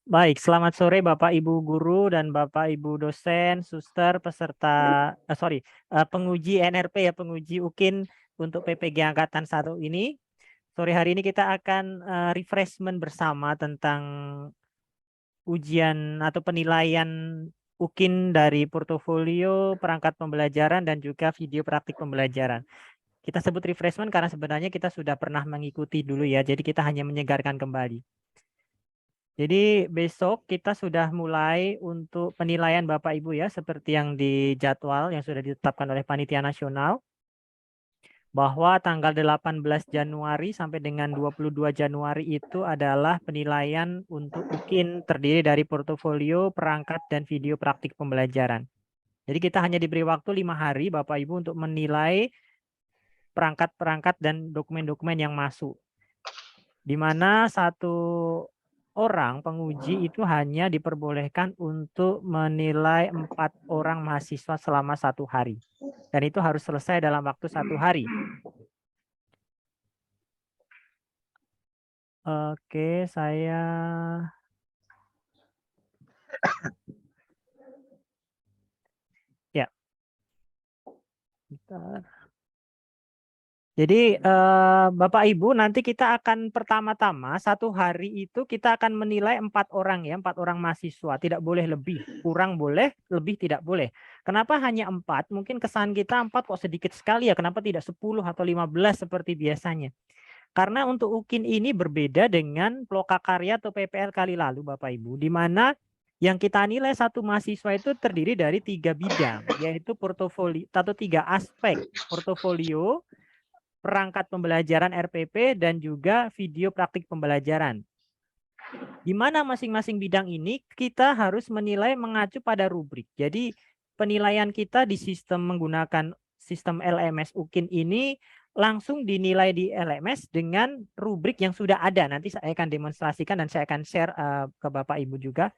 Baik, selamat sore Bapak Ibu guru dan Bapak Ibu dosen, suster, peserta, penguji NRP ya, penguji UKIN untuk PPG Angkatan 1 ini. Sore hari ini kita akan refreshment bersama tentang ujian atau penilaian UKIN dari portofolio, perangkat pembelajaran, dan juga video praktik pembelajaran. Kita sebut refreshment karena sebenarnya kita sudah pernah mengikuti dulu ya, jadi kita hanya menyegarkan kembali. Jadi besok kita sudah mulai untuk penilaian Bapak Ibu ya, seperti yang di jadwal yang sudah ditetapkan oleh Panitia Nasional, bahwa tanggal 18 Januari sampai dengan 22 Januari itu adalah penilaian untuk UKIN terdiri dari portofolio, perangkat, dan video praktik pembelajaran. Jadi kita hanya diberi waktu 5 hari Bapak Ibu untuk menilai perangkat-perangkat dan dokumen-dokumen yang masuk. Di mana satu orang penguji itu hanya diperbolehkan untuk menilai 4 orang mahasiswa selama 1 hari. Dan itu harus selesai dalam waktu 1 hari. Oke, saya... Ya, bentar. Jadi Bapak Ibu nanti kita akan pertama-tama 1 hari itu kita akan menilai 4 orang ya, 4 orang mahasiswa. Tidak boleh lebih, kurang boleh, lebih tidak boleh. Kenapa hanya 4? Mungkin kesan kita 4 kok sedikit sekali ya, kenapa tidak 10 atau 15 seperti biasanya? Karena untuk UKIN ini berbeda dengan Plokakarya atau PPL kali lalu Bapak Ibu, di mana yang kita nilai satu mahasiswa itu terdiri dari 3 bidang, yaitu portofolio atau 3 aspek, portofolio, perangkat pembelajaran RPP, dan juga video praktik pembelajaran. Di mana masing-masing bidang ini kita harus menilai mengacu pada rubrik. Jadi penilaian kita di sistem menggunakan sistem LMS UKIN ini langsung dinilai di LMS dengan rubrik yang sudah ada. Nanti saya akan demonstrasikan dan saya akan share ke Bapak Ibu juga.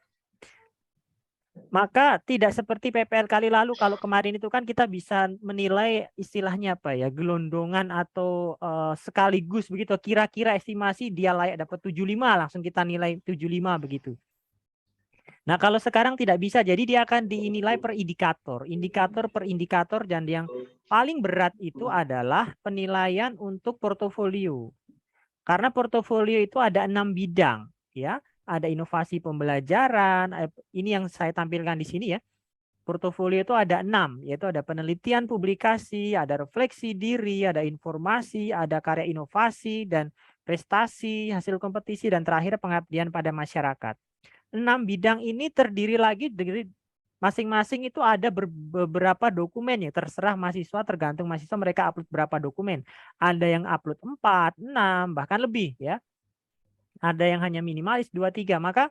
Maka tidak seperti PPL kali lalu, kalau kemarin itu kan kita bisa menilai istilahnya apa ya, gelondongan atau sekaligus begitu, kira-kira estimasi dia layak dapat 75, langsung kita nilai 75 begitu. Nah kalau sekarang tidak bisa, jadi dia akan dinilai per indikator per indikator, dan yang paling berat itu adalah penilaian untuk portofolio. Karena portofolio itu ada 6 bidang ya. Ada inovasi pembelajaran, ini yang saya tampilkan di sini ya. Portofolio itu ada 6, yaitu ada penelitian publikasi, ada refleksi diri, ada informasi, ada karya inovasi, dan prestasi, hasil kompetisi, dan terakhir pengabdian pada masyarakat. 6 bidang ini terdiri lagi dari masing-masing itu ada beberapa dokumen ya, terserah mahasiswa, tergantung mahasiswa mereka upload berapa dokumen. Ada yang upload 4, 6, bahkan lebih ya. Ada yang hanya minimalis 2, 3. Maka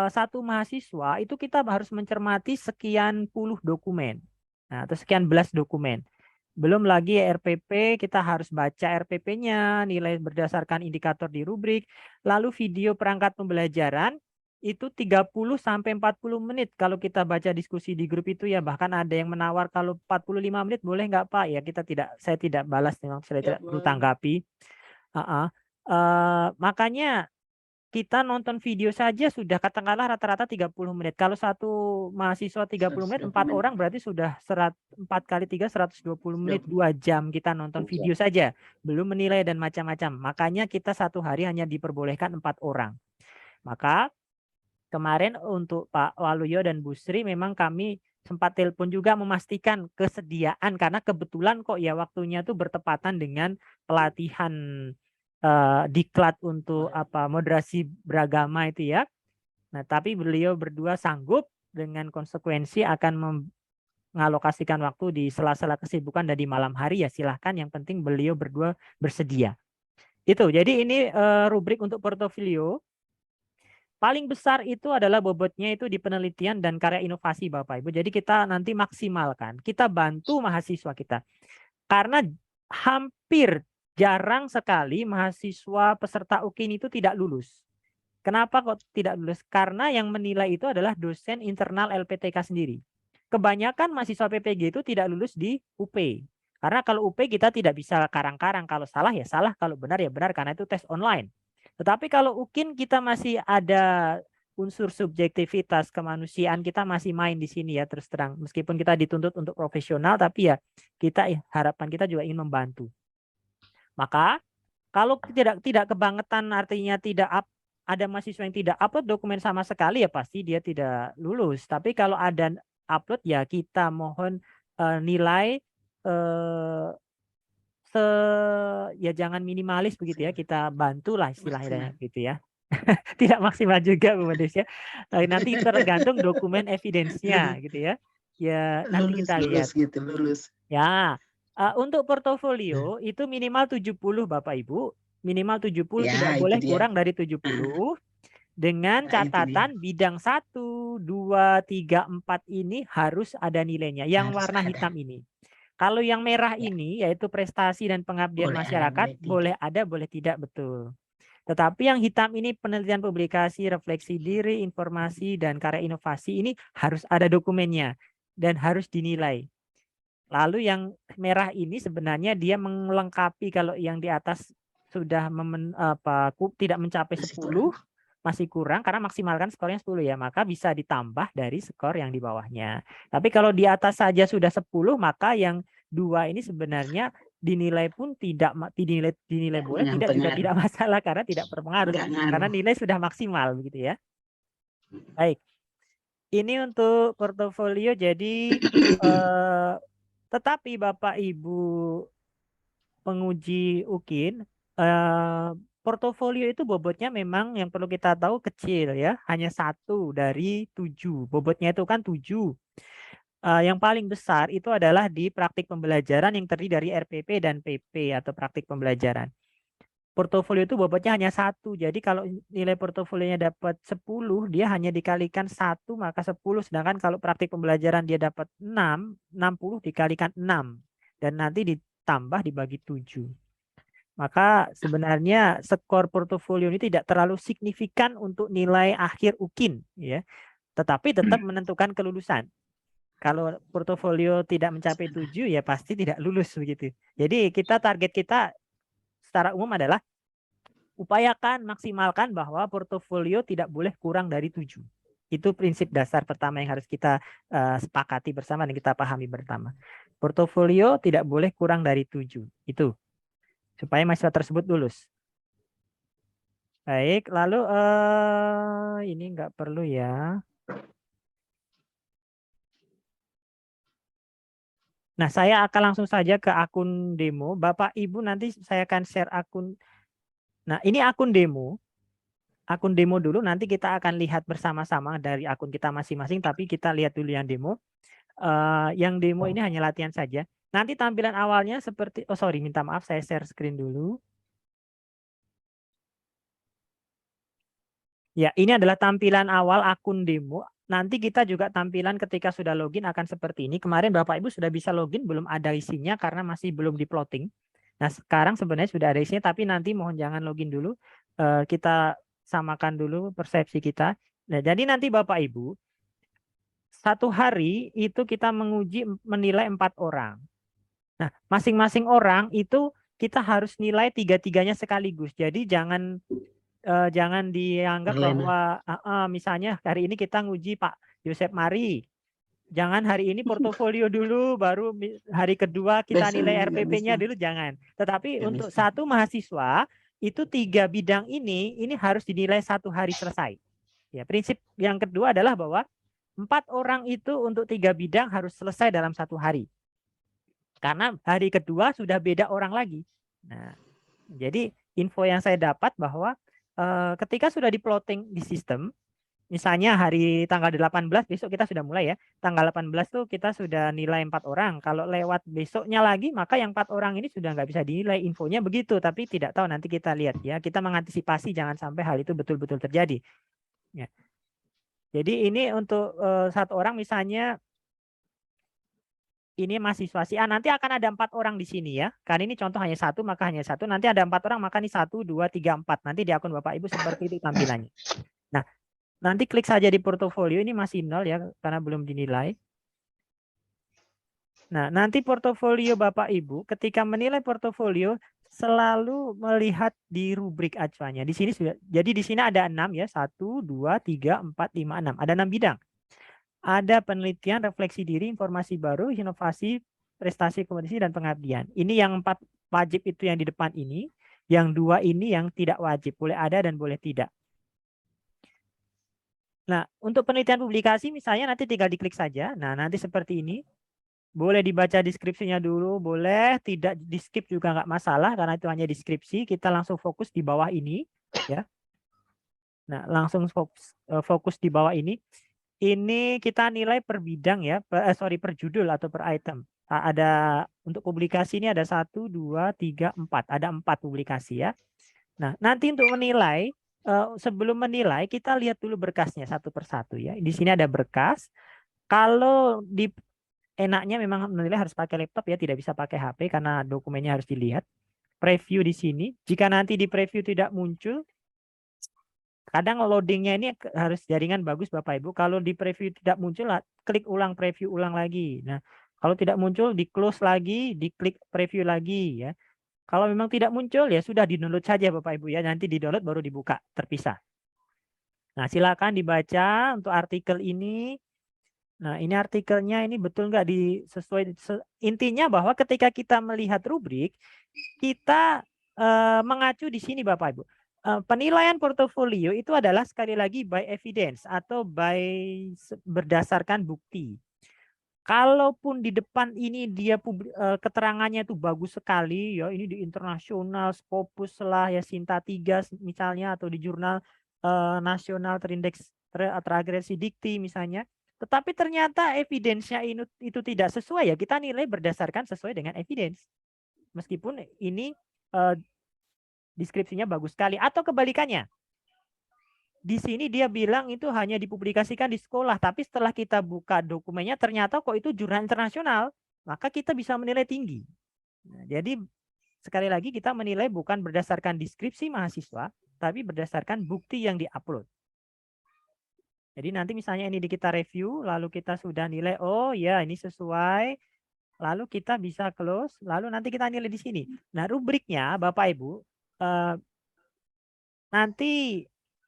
satu mahasiswa itu kita harus mencermati sekian puluh dokumen. Nah, atau sekian belas dokumen. Belum lagi RPP, kita harus baca RPP-nya, nilai berdasarkan indikator di rubrik. Lalu video perangkat pembelajaran itu 30 sampai 40 menit kalau kita baca diskusi di grup itu ya. Bahkan ada yang menawar kalau 45 menit boleh nggak Pak? Ya kita tidak, saya tidak balas, memang saya tidak perlu tanggapi. Makanya kita nonton video saja sudah katakanlah rata-rata 30 menit. Kalau satu mahasiswa 30 menit, 4 orang berarti sudah 4 kali 3, 120 menit, 2 jam kita nonton video saja. Belum menilai dan macam-macam. Makanya kita 1 hari hanya diperbolehkan 4 orang. Maka kemarin untuk Pak Waluyo dan Bu Sri memang kami sempat telepon juga memastikan kesediaan. Karena kebetulan kok ya waktunya tuh bertepatan dengan pelatihan diklat untuk moderasi beragama itu ya. Nah, tapi beliau berdua sanggup dengan konsekuensi akan mengalokasikan waktu di sela-sela kesibukan dan di malam hari ya silahkan, yang penting beliau berdua bersedia. Itu. Jadi ini rubrik untuk portofolio. Paling besar itu adalah bobotnya itu di penelitian dan karya inovasi Bapak Ibu. Jadi kita nanti maksimalkan. Kita bantu mahasiswa kita. Karena hampir jarang sekali mahasiswa peserta UKIN itu tidak lulus. Kenapa kok tidak lulus? Karena yang menilai itu adalah dosen internal LPTK sendiri. Kebanyakan mahasiswa PPG itu tidak lulus di UP. Karena kalau UP kita tidak bisa karang-karang. Kalau salah ya salah, kalau benar ya benar, karena itu tes online. Tetapi kalau UKIN kita masih ada unsur subjektivitas kemanusiaan kita masih main di sini ya, terus terang. Meskipun kita dituntut untuk profesional, tapi ya kita harapan kita juga ingin membantu. Maka kalau tidak kebangetan, artinya tidak ada mahasiswa yang tidak upload dokumen sama sekali, ya pasti dia tidak lulus. Tapi kalau ada upload, ya kita mohon nilai ya jangan minimalis begitu ya, kita bantulah istilahnya gitu ya. Tidak maksimal juga Bu Mades ya. Nanti tergantung dokumen evidence-nya gitu ya. Ya nanti kita lihat. Gitu, lulus. Ya, untuk portofolio itu minimal 70 Bapak Ibu. Minimal 70, Ya, tidak itu boleh dia. kurang dari 70. Dengan catatan bidang 1, 2, 3, 4 ini harus ada nilainya. Yang Harus warna ada. hitam ini. Kalau yang merah Ya. ini yaitu prestasi dan pengabdian Boleh masyarakat, ada, boleh ada, boleh tidak, betul. Tetapi yang hitam ini penelitian, publikasi, refleksi diri, informasi, dan karya inovasi ini harus ada dokumennya dan harus dinilai. Lalu yang merah ini sebenarnya dia melengkapi, kalau yang di atas sudah tidak mencapai 10, masih kurang karena maksimalkan skornya 10 ya, maka bisa ditambah dari skor yang di bawahnya. Tapi kalau di atas saja sudah 10, maka yang 2 ini sebenarnya dinilai pun dinilai boleh, tidak juga tidak masalah karena tidak berpengaruh karena nilai sudah maksimal begitu ya. Baik. Ini untuk portofolio, jadi tetapi Bapak Ibu penguji UKIN, portofolio itu bobotnya memang yang perlu kita tahu kecil ya, hanya 1 dari 7. Bobotnya itu kan 7. Yang paling besar itu adalah di praktik pembelajaran yang terdiri dari RPP dan PP atau praktik pembelajaran. Portofolio itu bobotnya hanya 1. Jadi kalau nilai portofolionya dapat 10, dia hanya dikalikan 1 maka 10. Sedangkan kalau praktik pembelajaran dia dapat 6, 60 dikalikan 6. Dan nanti ditambah dibagi 7. Maka sebenarnya skor portofolio ini tidak terlalu signifikan untuk nilai akhir UKIN ya. Tetapi tetap menentukan kelulusan. Kalau portofolio tidak mencapai 7 ya pasti tidak lulus begitu. Jadi target kita secara umum adalah upayakan maksimalkan bahwa portofolio tidak boleh kurang dari 7. Itu prinsip dasar pertama yang harus kita sepakati bersama dan kita pahami bersama. Portofolio tidak boleh kurang dari 7. Itu supaya mahasiswa tersebut lulus. Baik, lalu ini nggak perlu ya. Nah, saya akan langsung saja ke akun demo. Bapak Ibu nanti saya akan share akun. Nah, ini akun demo. Akun demo dulu, nanti kita akan lihat bersama-sama dari akun kita masing-masing, tapi kita lihat dulu yang demo. Yang demo ini hanya latihan saja. Nanti tampilan awalnya seperti, minta maaf, saya share screen dulu. Ya, ini adalah tampilan awal akun demo. Nanti kita juga tampilan ketika sudah login akan seperti ini. Kemarin Bapak Ibu sudah bisa login, belum ada isinya karena masih belum di plotting. Nah, sekarang sebenarnya sudah ada isinya, tapi nanti mohon jangan login dulu. Kita samakan dulu persepsi kita. Nah, jadi nanti Bapak Ibu, satu hari itu kita menilai 4 orang. Nah, masing-masing orang itu kita harus nilai 3-3-nya sekaligus. Jadi jangan dianggap bahwa misalnya hari ini kita nguji Pak Yosep Mari. Jangan hari ini portofolio dulu, baru hari kedua kita nilai RPP-nya dulu, jangan. Tetapi untuk satu mahasiswa itu 3 bidang ini harus dinilai 1 hari selesai. Ya, prinsip yang kedua adalah bahwa 4 orang itu untuk 3 bidang harus selesai dalam 1 hari. Karena hari kedua sudah beda orang lagi. Nah, jadi info yang saya dapat bahwa ketika sudah di-plotting di sistem, misalnya hari tanggal 18 besok kita sudah mulai ya. Tanggal 18 tuh kita sudah nilai 4 orang. Kalau lewat besoknya lagi, maka yang 4 orang ini sudah nggak bisa dinilai, infonya begitu. Tapi tidak tahu, nanti kita lihat ya. Kita mengantisipasi jangan sampai hal itu betul-betul terjadi. Ya. Jadi ini untuk 1 orang misalnya ini mahasiswa si A, nanti akan ada 4 orang di sini ya. Karena ini contoh hanya 1, maka hanya 1. Nanti ada 4 orang, maka ini 1, 2, 3, 4. Nanti di akun Bapak Ibu seperti itu tampilannya. Nah, nanti klik saja di portofolio, ini masih 0 ya, karena belum dinilai. Nah, nanti portofolio Bapak Ibu, ketika menilai portofolio, selalu melihat di rubrik acuannya. Di sini sudah, jadi di sini ada 6 ya, 1, 2, 3, 4, 5, 6. Ada 6 bidang. Ada penelitian, refleksi diri, informasi baru, inovasi, prestasi, kompetisi, dan pengabdian. Ini yang 4 wajib itu yang di depan ini. Yang 2 ini yang tidak wajib, boleh ada dan boleh tidak. Nah, untuk penelitian publikasi misalnya nanti tinggal diklik saja. Nah, nanti seperti ini. Boleh dibaca deskripsinya dulu, boleh tidak di skip juga nggak masalah karena itu hanya deskripsi. Kita langsung fokus di bawah ini, ya. Nah, langsung fokus di bawah ini. Ini kita nilai per bidang ya, per judul atau per item. Ada untuk publikasi ini ada 1, 2, 3, 4. Ada 4 publikasi ya. Nah, nanti untuk menilai, sebelum menilai kita lihat dulu berkasnya satu persatu ya. Di sini ada berkas. Kalau di enaknya memang menilai harus pakai laptop ya, tidak bisa pakai HP karena dokumennya harus dilihat. Preview di sini. Jika nanti di preview tidak muncul, kadang loadingnya ini harus jaringan bagus Bapak Ibu. Kalau di preview tidak muncul, klik ulang preview ulang lagi. Nah, kalau tidak muncul, di close lagi, diklik preview lagi ya. Kalau memang tidak muncul ya sudah di-download saja Bapak Ibu ya. Nanti di-download baru dibuka terpisah. Nah, silakan dibaca untuk artikel ini. Nah, ini artikelnya ini betul nggak sesuai intinya bahwa ketika kita melihat rubrik, kita mengacu di sini Bapak Ibu. Penilaian portofolio itu adalah sekali lagi by evidence atau berdasarkan bukti. Kalaupun di depan ini dia keterangannya itu bagus sekali ya, ini di internasional, Scopus lah ya, Sinta 3 misalnya, atau di jurnal nasional terindeks teragresi dikti misalnya. Tetapi ternyata evidence-nya itu tidak sesuai ya, kita nilai berdasarkan sesuai dengan evidence. Meskipun ini deskripsinya bagus sekali. Atau kebalikannya. Di sini dia bilang itu hanya dipublikasikan di sekolah, tapi setelah kita buka dokumennya ternyata kok itu jurnal internasional, maka kita bisa menilai tinggi. Nah, jadi sekali lagi kita menilai bukan berdasarkan deskripsi mahasiswa, tapi berdasarkan bukti yang diupload. Jadi nanti misalnya ini kita review, lalu kita sudah nilai, oh ya ini sesuai, lalu kita bisa close, lalu nanti kita nilai di sini. Nah rubriknya Bapak Ibu, nanti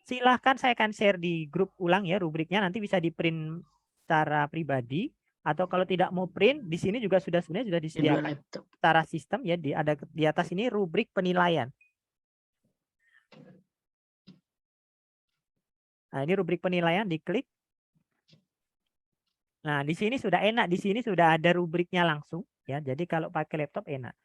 silahkan saya akan share di grup ulang ya rubriknya, nanti bisa di print secara pribadi, atau kalau tidak mau print, di sini juga sebenarnya sudah disediakan secara sistem ya, ada di atas ini rubrik penilaian. Nah, ini rubrik penilaian, diklik. Nah, di sini sudah enak, di sini sudah ada rubriknya langsung ya. Jadi kalau pakai laptop enak.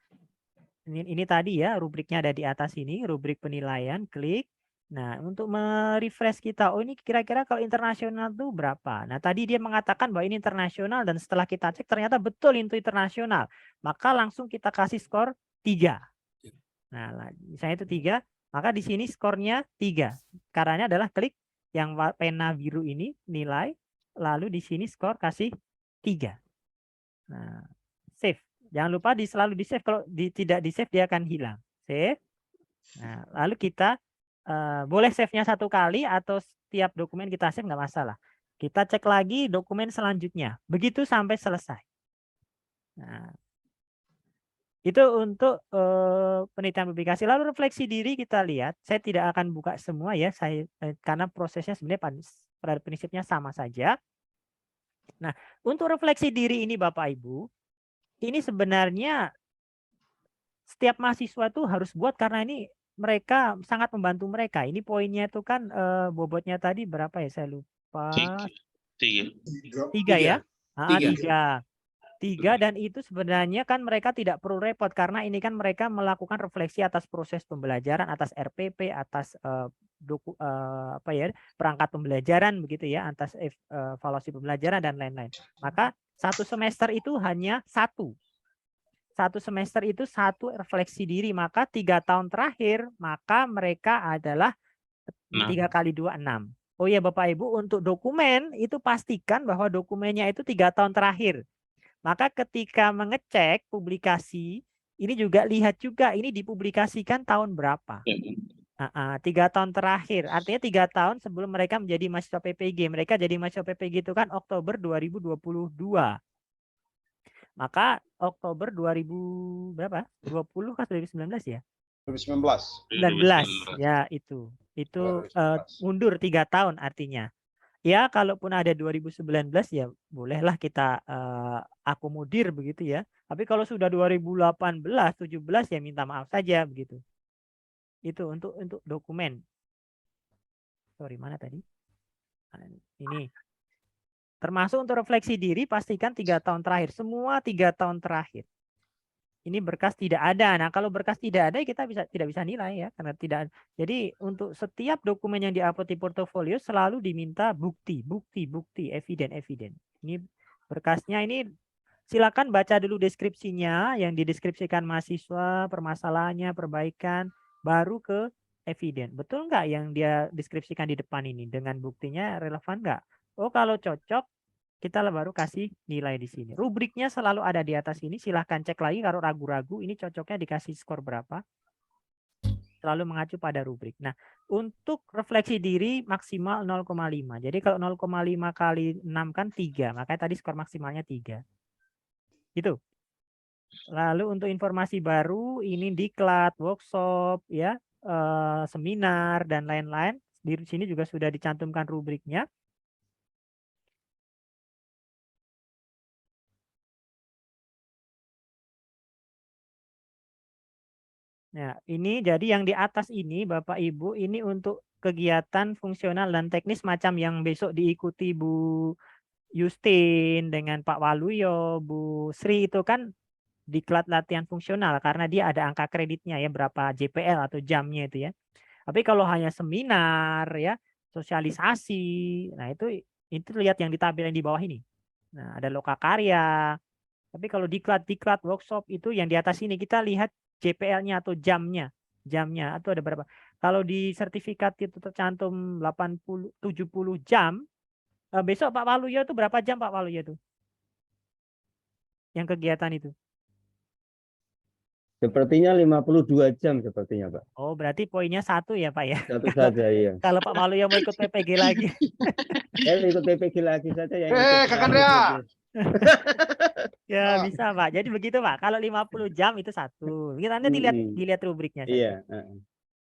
Ini tadi ya, rubriknya ada di atas ini, rubrik penilaian, klik. Nah, untuk merefresh kita, oh ini kira-kira kalau internasional tuh berapa? Nah, tadi dia mengatakan bahwa ini internasional dan setelah kita cek ternyata betul itu internasional. Maka langsung kita kasih skor 3. Nah, misalnya itu 3, maka di sini skornya 3. Caranya adalah klik yang pena biru ini, nilai, lalu di sini skor kasih 3. Nah, save. Jangan lupa selalu di save, kalau tidak di save dia akan hilang. Save. Nah, lalu kita boleh save-nya 1 kali atau setiap dokumen kita save nggak masalah. Kita cek lagi dokumen selanjutnya. Begitu sampai selesai. Nah, itu untuk penelitian publikasi. Lalu refleksi diri kita lihat. Saya tidak akan buka semua ya, karena prosesnya sebenarnya pada prinsipnya sama saja. Nah, untuk refleksi diri ini Bapak Ibu, ini sebenarnya setiap mahasiswa tuh harus buat karena ini mereka sangat membantu mereka. Ini poinnya itu kan bobotnya tadi berapa ya? Saya lupa. 3 ya? 3 dan itu sebenarnya kan mereka tidak perlu repot karena ini kan mereka melakukan refleksi atas proses pembelajaran, atas RPP, atas perangkat pembelajaran begitu ya, atas evaluasi pembelajaran dan lain-lain. Maka 1 semester itu hanya 1 semester itu 1 refleksi diri, maka 3 tahun terakhir maka mereka adalah 3 kali 2 6. Oh ya Bapak Ibu, untuk dokumen itu pastikan bahwa dokumennya itu 3 tahun terakhir. Maka ketika mengecek publikasi, ini juga lihat juga ini dipublikasikan tahun berapa. 3 tahun terakhir, artinya 3 tahun sebelum mereka menjadi mahasiswa PPG. Mereka jadi mahasiswa PPG itu kan Oktober 2022. Maka Oktober 2000 berapa? 20 kan 2019 ya? 2019. 19 ya itu mundur 3 tahun artinya. Ya kalaupun ada 2019 ya bolehlah kita akomodir begitu ya. Tapi kalau sudah 2018, 17 ya minta maaf saja begitu. Itu untuk dokumen. Sorry, mana tadi? Ini. Termasuk untuk refleksi diri pastikan 3 tahun terakhir. Semua 3 tahun terakhir. Ini berkas tidak ada. Nah, kalau berkas tidak ada kita tidak bisa nilai ya karena tidak. Jadi untuk setiap dokumen yang diupload di portofolio selalu diminta bukti, eviden. Ini berkasnya ini silakan baca dulu deskripsinya yang dideskripsikan mahasiswa, permasalahannya, perbaikan, baru ke eviden. Betul nggak yang dia deskripsikan di depan ini dengan buktinya relevan nggak? Oh, kalau cocok kita baru kasih nilai di sini. Rubriknya selalu ada di atas ini. Silahkan cek lagi kalau ragu-ragu ini cocoknya dikasih skor berapa. Selalu mengacu pada rubrik. Nah, untuk refleksi diri maksimal 0,5. Jadi kalau 0,5 kali 6 kan 3. Makanya tadi skor maksimalnya 3. Gitu. Lalu untuk informasi baru ini diklat, workshop, ya, seminar dan lain-lain. Di sini juga sudah dicantumkan rubriknya. Nah, ini jadi yang di atas ini Bapak Ibu ini untuk kegiatan fungsional dan teknis macam yang besok diikuti Bu Justin dengan Pak Waluyo, Bu Sri itu kan diklat latihan fungsional karena dia ada angka kreditnya ya berapa JPL atau jamnya itu ya. Tapi kalau hanya seminar ya, sosialisasi, nah itu lihat yang ditampilkan di bawah ini. Nah, ada lokakarya. Tapi kalau diklat workshop itu yang di atas ini kita lihat JPL-nya atau jamnya. Jamnya atau ada berapa? Kalau di sertifikat itu tercantum 80 70 jam. Besok Pak Waluyo itu berapa jam Pak Waluyo itu? Yang kegiatan itu. Sepertinya 52 jam sepertinya, Pak. Oh, berarti poinnya 1 ya, Pak ya. Satu saja, iya. Kalau Pak Waluyo mau ikut PPG lagi. Saya ikut PPG lagi saja yang Kakak Dea. Ya, bisa, Pak. Jadi begitu, Pak. Kalau 50 jam itu 1. Kita Anda dilihat rubriknya saja. Iya,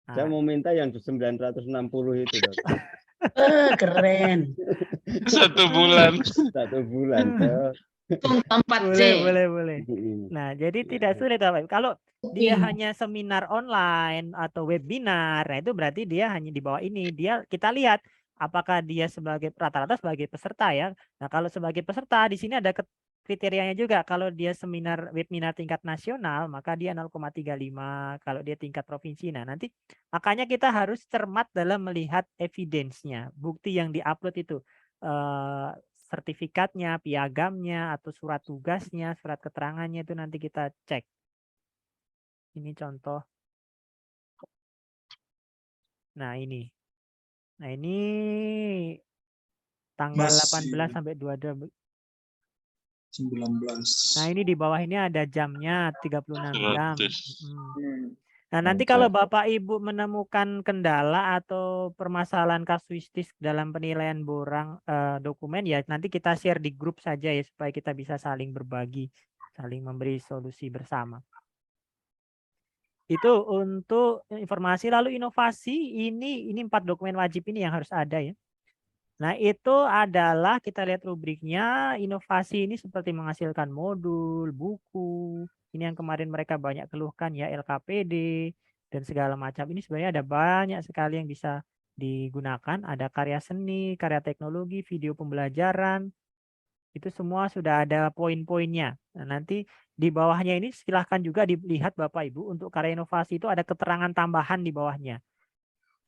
saya mau minta yang 960 itu, Dok. Keren. 1 bulan. 1 bulan, Dok. Boleh. Nah, jadi tidak sulit, Pak. Kalau dia hanya seminar online atau webinar, nah itu berarti dia hanya di bawah ini. Kita lihat apakah dia sebagai rata-rata sebagai peserta ya. Nah, kalau sebagai peserta di sini ada kriterianya juga. Kalau dia seminar webinar tingkat nasional, maka dia 0,35. Kalau dia tingkat provinsi, nah nanti makanya kita harus cermat dalam melihat evidence-nya, bukti yang diupload itu. Sertifikatnya, piagamnya, atau surat tugasnya, surat keterangannya itu nanti kita cek. Ini contoh. Nah ini tanggal 18 sampai 22. 19. Nah ini di bawah ini ada jamnya 36 jam. Nah nanti kalau Bapak Ibu menemukan kendala atau permasalahan kasuistis dalam penilaian borang dokumen ya nanti kita share di grup saja ya supaya kita bisa saling berbagi, saling memberi solusi bersama. Itu untuk informasi. Lalu inovasi ini 4 dokumen wajib ini yang harus ada ya. Nah itu adalah kita lihat rubriknya, inovasi ini seperti menghasilkan modul, buku, ini yang kemarin mereka banyak keluhkan ya LKPD dan segala macam. Ini sebenarnya ada banyak sekali yang bisa digunakan, ada karya seni, karya teknologi, video pembelajaran, itu semua sudah ada poin-poinnya. Nah, nanti di bawahnya ini silahkan juga dilihat Bapak Ibu untuk karya inovasi itu ada keterangan tambahan di bawahnya.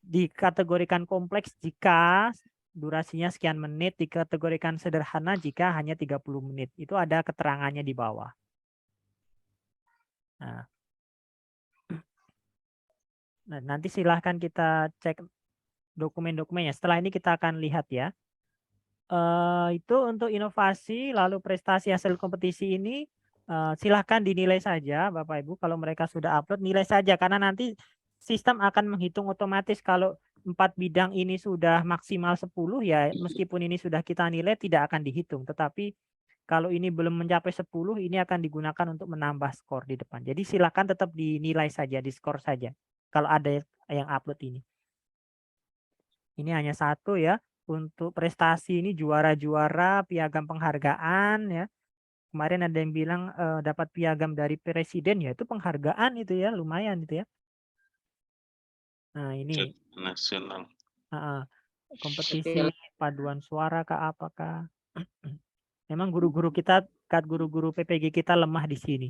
Dikategorikan kompleks jika durasinya sekian menit, dikategorikan sederhana jika hanya 30 menit. Itu ada keterangannya di bawah. Nah, nanti silahkan kita cek dokumen-dokumennya. Setelah ini kita akan lihat ya. Itu untuk inovasi, lalu prestasi hasil kompetisi ini silahkan dinilai saja Bapak Ibu. Kalau mereka sudah upload, nilai saja. Karena nanti sistem akan menghitung otomatis kalau 4 bidang ini sudah maksimal 10 ya meskipun ini sudah kita nilai tidak akan dihitung. Tetapi Kalau ini belum mencapai 10, ini akan digunakan untuk menambah skor di depan. Jadi silakan tetap dinilai saja, di skor saja. Kalau ada yang upload ini. Ini hanya satu ya. Untuk prestasi ini juara-juara, piagam penghargaan ya. Kemarin ada yang bilang dapat piagam dari presiden, ya itu penghargaan itu ya, lumayan itu ya. Nah ini nasional. kompetisi paduan suara kah apakah? Memang guru-guru kita, guru-guru PPG kita lemah di sini.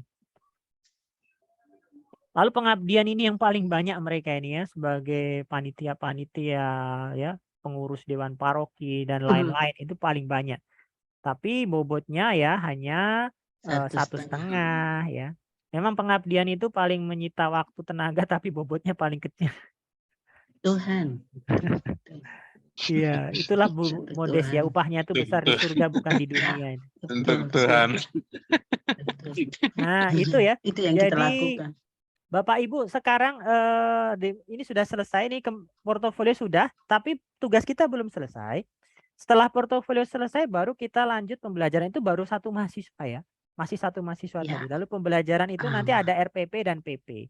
Lalu pengabdian ini yang paling banyak mereka ini ya, sebagai panitia-panitia ya, pengurus dewan paroki dan lain-lain itu paling banyak. Tapi bobotnya ya hanya 1,5 ya. Memang pengabdian itu paling menyita waktu tenaga tapi bobotnya paling kecil. Tuhan. Iya, itulah Bu Modest ya, upahnya itu besar di surga bukan di dunia. Untuk Tuhan. Nah, itu ya. Itu yang kita Jadi lakukan. Bapak Ibu sekarang ini sudah selesai nih, portofolio sudah, tapi tugas kita belum selesai. Setelah portofolio selesai baru kita lanjut pembelajaran, itu baru satu mahasiswa ya. Masih satu mahasiswa Ya. tadi. Lalu pembelajaran itu nanti ada RPP dan PP.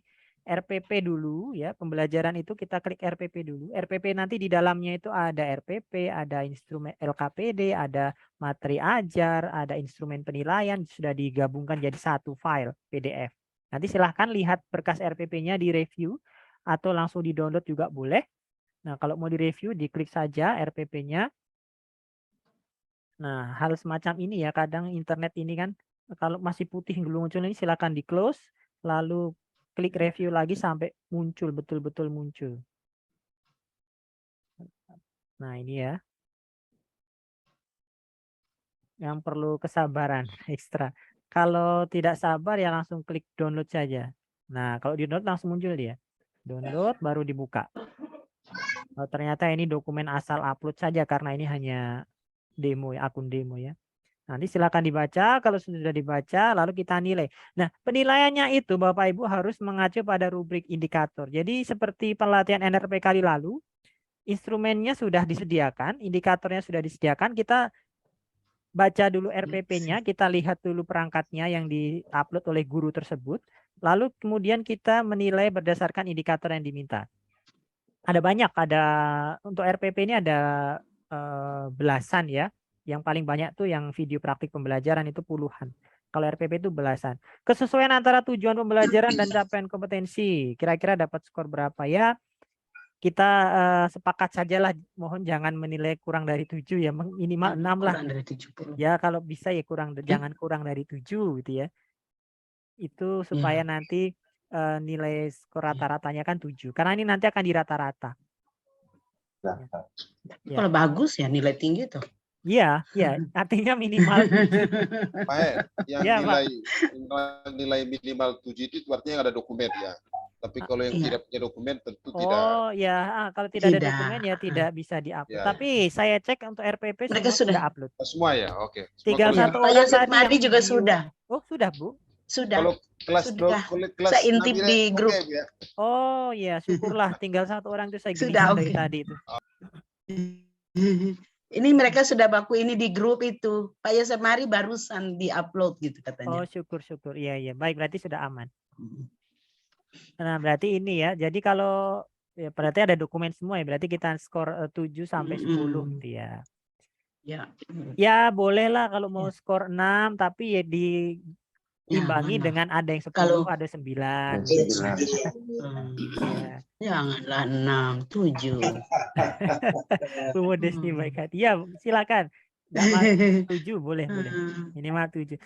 RPP dulu ya, pembelajaran itu kita klik RPP dulu. RPP nanti di dalamnya itu ada RPP, ada instrumen LKPD, ada materi ajar, ada instrumen penilaian, sudah digabungkan jadi satu file PDF. Nanti silahkan lihat berkas RPP-nya di review atau langsung di-download juga boleh. Nah, kalau mau di-review diklik saja RPP-nya. Nah, hal semacam ini ya, kadang internet ini kan kalau masih putih belum muncul ini silahkan di-close, lalu klik review lagi sampai muncul, betul-betul muncul. Nah, ini ya. Yang perlu kesabaran ekstra. Kalau tidak sabar ya langsung klik download saja. Nah, kalau di download langsung muncul dia. Download baru dibuka. Oh, ternyata ini dokumen asal upload saja karena ini hanya demo ya, akun demo ya. Nanti silakan dibaca, kalau sudah dibaca lalu kita nilai. Nah, penilaiannya itu Bapak Ibu harus mengacu pada rubrik indikator. Jadi seperti pelatihan NRP kali lalu, instrumennya sudah disediakan, indikatornya sudah disediakan, kita baca dulu RPP-nya, kita lihat dulu perangkatnya yang di-upload oleh guru tersebut, lalu kemudian kita menilai berdasarkan indikator yang diminta. Ada banyak, ada untuk RPP ini ada belasan ya. Yang paling banyak tuh yang video praktik pembelajaran itu puluhan. Kalau RPP itu belasan. Kesesuaian antara tujuan pembelajaran dan capaian kompetensi. Kira-kira dapat skor berapa ya? Kita sepakat sajalah, mohon jangan menilai kurang dari 7 ya, minimal 6 lah. Kurang dari 70. Ya kalau bisa ya jangan kurang dari 7 gitu ya. Itu supaya nanti nilai skor rata-ratanya kan 7. Karena ini nanti akan dirata-rata. Ya. Kalau bagus ya nilai tinggi tuh. Iya, iya, artinya minimal 7. Pak, yang Ya, nilai minimal 7 itu artinya yang ada dokumen ya. Tapi kalau yang tidak punya dokumen tentu tidak. Oh ya, kalau tidak ada dokumen ya tidak bisa diupload. Ya, Tapi saya cek untuk RPP Mereka sudah upload. semua ya, oke. Tinggal Semua satu Pak orang Yosef tadi Madi yang juga video. sudah. Oh sudah Bu? Sudah. Kalau kelas Sudah. kelas Saya intip Nabila di grup. oke, ya. Oh ya, syukurlah tinggal satu orang itu saya Sudah, gelisah dari oke. tadi itu. Ini mereka sudah baku ini di grup itu. Pak Yosef Mari barusan di-upload gitu Oh katanya. syukur-syukur. Iya, iya. Baik, berarti sudah aman. Nah, berarti ini ya. Jadi kalau ya berarti ada dokumen semua ya. Berarti kita skor 7 sampai 10 gitu ya. Ya. Ya, bolehlah kalau mau skor 6 tapi ya diimbangi Janganlah. dengan ada yang 10, Kalau- ada 9. Ya. Janganlah 6, 7. Bu Modest nih baik hati. Ya, silakan. Nggak 7 boleh, boleh. Minimal 7.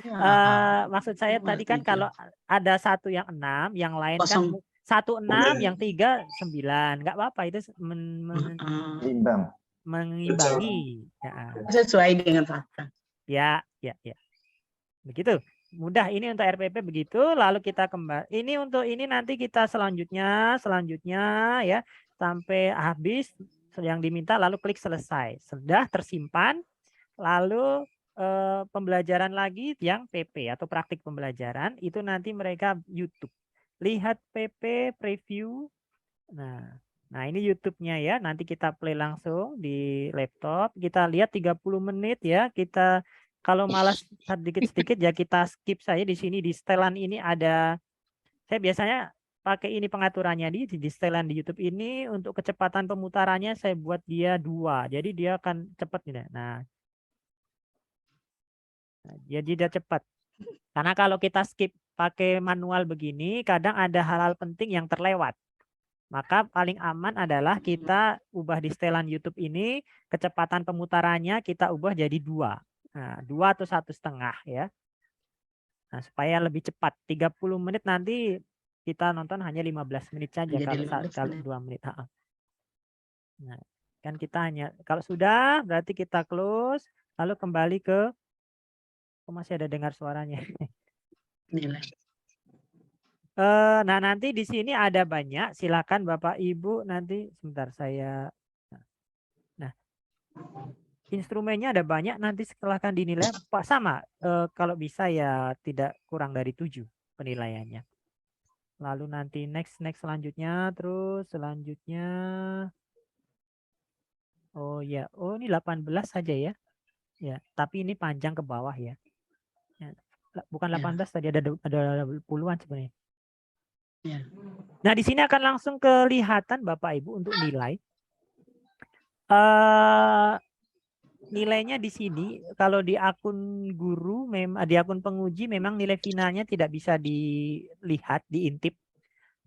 Maksud saya tadi kan kalau ada satu yang 6, yang lain kan 1 6, yang 3 9. Nggak apa-apa itu mengimbangi. Ya. Sesuai dengan fakta. Ya, ya, ya. Begitu. Mudah ini untuk RPP begitu. Lalu kita kembali. Ini untuk ini nanti kita selanjutnya ya sampai habis yang diminta lalu klik selesai. Sudah tersimpan. Lalu pembelajaran lagi yang PP atau praktik pembelajaran itu nanti mereka YouTube. Lihat PP preview. Nah, ini YouTube-nya ya. Nanti kita play langsung di laptop. Kita lihat 30 menit ya. Kita Kalau malas sedikit-sedikit ya kita skip saja di sini di setelan ini ada. Saya biasanya pakai ini pengaturannya di setelan di YouTube ini untuk kecepatan pemutarannya saya buat dia 2. Jadi dia akan cepat nih. Nah, jadi dia cepat. Karena kalau kita skip pakai manual begini, kadang ada hal-hal penting yang terlewat. Maka paling aman adalah kita ubah di setelan YouTube ini, kecepatan pemutarannya kita ubah jadi 2. Nah, 2 atau 1,5 ya. Nah, supaya lebih cepat. 30 menit nanti kita nonton hanya 15 menit saja Jadi kalau 15 menit. 2 menit. Nah, kan kita hanya kalau sudah berarti kita close lalu kembali ke masih ada dengar suaranya. Nilai. Nah, nanti di sini ada banyak. Silakan Bapak Ibu nanti sebentar saya. Nah, instrumennya ada banyak. Nanti silahkan dinilai. Pak sama. Kalau bisa ya tidak kurang dari 7 penilaiannya. Lalu nanti next selanjutnya. Terus selanjutnya. Oh ya. Oh ini 18 saja ya. Ya. Tapi ini panjang ke bawah ya. Bukan 18 tadi ada puluhan sebenarnya. Ya. Nah, di sini akan langsung kelihatan Bapak Ibu untuk nilai. Nilainya di sini kalau di akun guru di akun penguji memang nilai finalnya tidak bisa dilihat, diintip.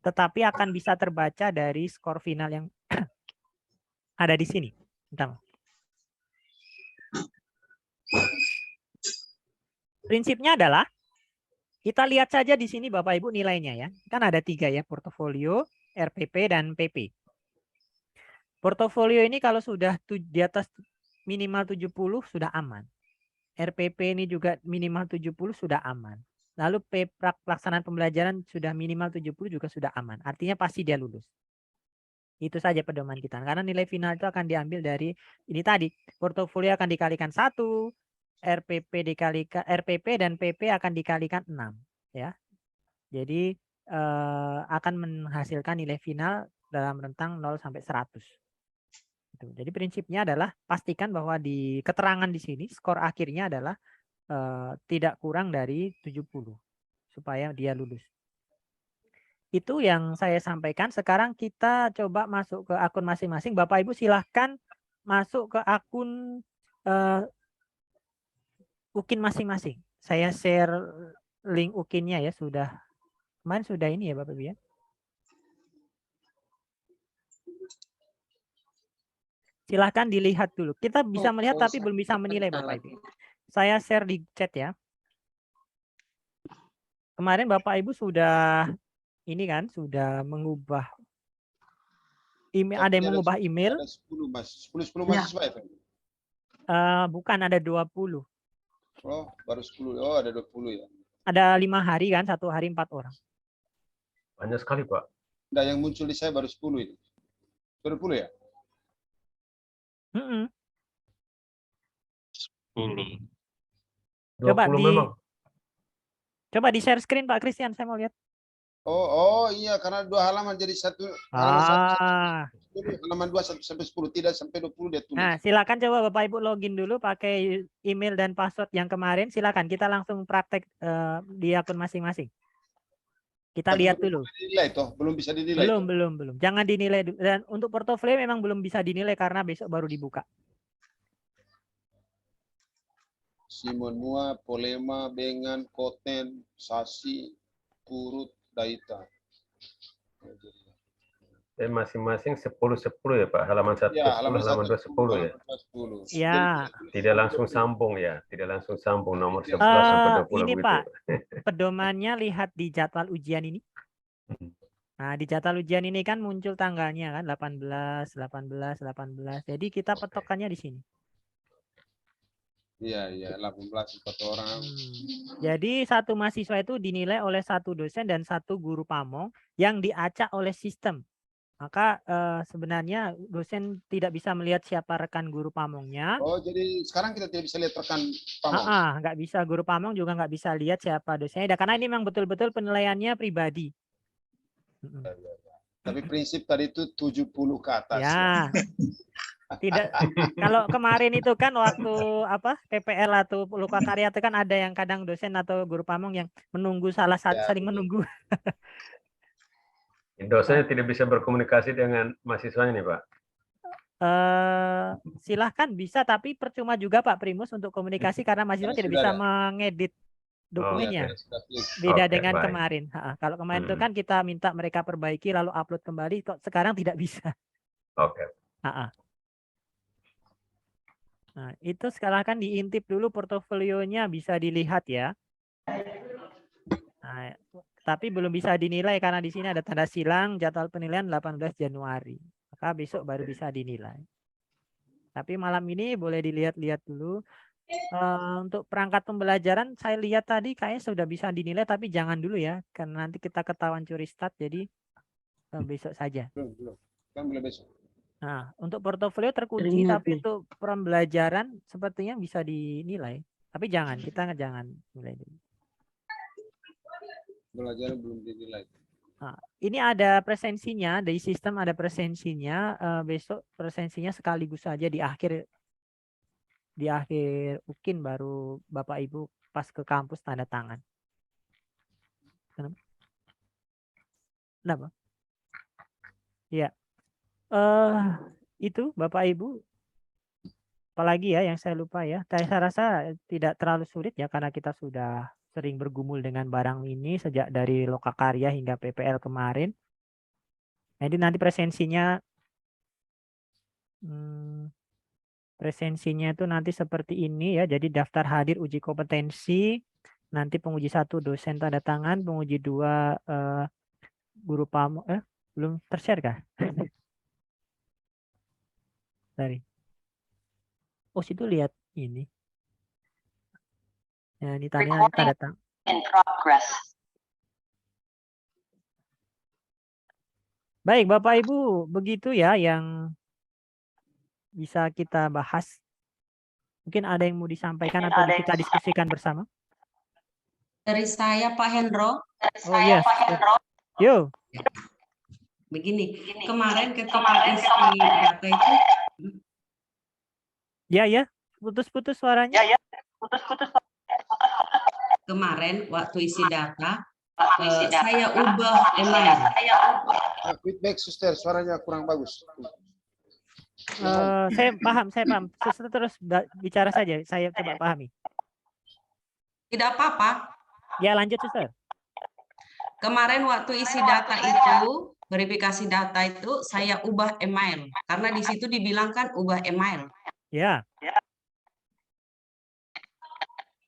Tetapi akan bisa terbaca dari skor final yang ada di sini. Bentar. Prinsipnya adalah kita lihat saja di sini Bapak Ibu nilainya ya. Kan ada 3 ya, portofolio, RPP, dan PP. Portofolio ini kalau sudah di atas minimal 70 sudah aman. RPP ini juga minimal 70 sudah aman. Lalu pelaksanaan pembelajaran sudah minimal 70 juga sudah aman. Artinya pasti dia lulus. Itu saja pedoman kita. Karena nilai final itu akan diambil dari ini tadi. Portofolio akan dikalikan 1. RPP dan PP akan dikalikan 6 ya. Jadi akan menghasilkan nilai final dalam rentang 0 sampai 100. Jadi prinsipnya adalah pastikan bahwa di keterangan di sini skor akhirnya adalah tidak kurang dari 70 supaya dia lulus. Itu yang saya sampaikan. Sekarang kita coba masuk ke akun masing-masing. Bapak Ibu silahkan masuk ke akun UKIN masing-masing. Saya share link UKIN-nya ya, kemarin sudah ini ya Bapak Ibu ya. Silahkan dilihat dulu. Kita bisa melihat tapi belum bisa menilai Bapak Ibu. Saya share di chat ya. Kemarin Bapak Ibu sudah ini kan, sudah mengubah email, ada yang mengubah email. Ada 10 mahasiswa ya? Bukan, ada 20. Oh, baru 10. Oh, ada 20 ya. Ada 5 hari kan, 1 hari 4 orang. Banyak sekali, Pak. Nah, yang muncul di saya baru 10 ini. 20 ya? 10. Coba di share screen Pak Christian, saya mau lihat. Oh iya, karena 2 halaman jadi 1 halaman 1 halaman 2 sampai 10, tidak sampai 20 dia tulis. Nah, silakan coba Bapak Ibu login dulu pakai email dan password yang kemarin. Silakan kita langsung praktek di akun masing-masing. Kita lihat dulu. Belum bisa dinilai. Belum. Jangan dinilai dulu. Dan untuk portofolio memang belum bisa dinilai karena besok baru dibuka. Simon Mua, Polema, Bengan, Koten, Sasi, Purut, Daita. Masing-masing 10 ya Pak. Halaman 1 Ya, 10, halaman 2 10 ya. 10. Ya. Tidak langsung sambung ya. Tidak langsung sambung nomor 11 sampai 20 ini begitu. Pak, pedomannya lihat di jadwal ujian ini. Nah, di jadwal ujian ini kan muncul tanggalnya kan 18. Jadi kita petokannya di sini. Iya, 18 4 orang. Jadi satu mahasiswa itu dinilai oleh 1 dosen dan 1 guru pamong yang diacak oleh sistem. Maka sebenarnya dosen tidak bisa melihat siapa rekan guru pamongnya. Oh, jadi sekarang kita tidak bisa lihat rekan pamong. Nggak bisa, guru pamong juga nggak bisa lihat siapa dosennya. Karena ini memang betul-betul penilaiannya pribadi. Tapi prinsip tadi itu 70 ke atas. Ya. Tidak, kalau kemarin itu kan waktu apa PPL atau Lokakarya itu kan ada yang kadang dosen atau guru pamong yang menunggu salah satu Ya, saling betul. menunggu. Dosennya tidak bisa berkomunikasi dengan mahasiswanya nih Pak. Silahkan bisa, tapi percuma juga Pak Primus untuk komunikasi karena mahasiswa Karena tidak sudah bisa ada. mengedit Ya, dokumennya. karena sudah klik. Beda Oke, dengan baik. kemarin. Kalau kemarin itu Hmm. kan kita minta mereka perbaiki lalu upload kembali, kok sekarang tidak bisa. Oke. Nah, itu sekarang kan diintip dulu portofolionya bisa dilihat ya. Nah, tapi belum bisa dinilai karena di sini ada tanda silang jadwal penilaian 18 Januari. Maka besok baru bisa dinilai. Tapi malam ini boleh dilihat-lihat dulu. Untuk perangkat pembelajaran saya lihat tadi kayaknya sudah bisa dinilai, tapi jangan dulu ya karena nanti kita ketahuan curi stat, jadi besok saja. Belum. Kan boleh besok. Nah, untuk portofolio terkunci, Teringat tapi nih. untuk pembelajaran sepertinya bisa dinilai. Tapi jangan, kita jangan nilai dulu. Belajar belum dinilai. Nah, ini ada presensinya, dari sistem ada presensinya. Besok presensinya sekaligus saja di akhir UKIN baru Bapak Ibu pas ke kampus tanda tangan. Kenapa? Ya. Itu Bapak Ibu. Apalagi ya yang saya lupa ya. Saya rasa tidak terlalu sulit ya karena kita sudah sering bergumul dengan barang ini sejak dari Lokakarya hingga PPL kemarin. Jadi nanti presensinya itu nanti seperti ini ya. Jadi daftar hadir uji kompetensi, nanti penguji 1 dosen tanda tangan, penguji 2 guru pamong. Belum tershare kah? Dari. Oh, situ lihat ini. Ya, ini tanda tangan. Baik, Bapak Ibu, begitu ya yang bisa kita bahas. Mungkin ada yang mau disampaikan atau kita diskusikan bersama. Dari saya Pak Hendro. Oh yes. Yo. Begini, kemarin ketika isi data itu. Ya. Putus-putus suaranya. Kemarin waktu isi data, saya ubah email. Feedback suster, suaranya kurang bagus. Saya paham. Suster terus bicara saja, saya coba pahami. Tidak apa-apa. Ya, lanjut suster. Kemarin waktu isi data itu, verifikasi data itu, saya ubah email. Karena di situ dibilangkan ubah email. Ya.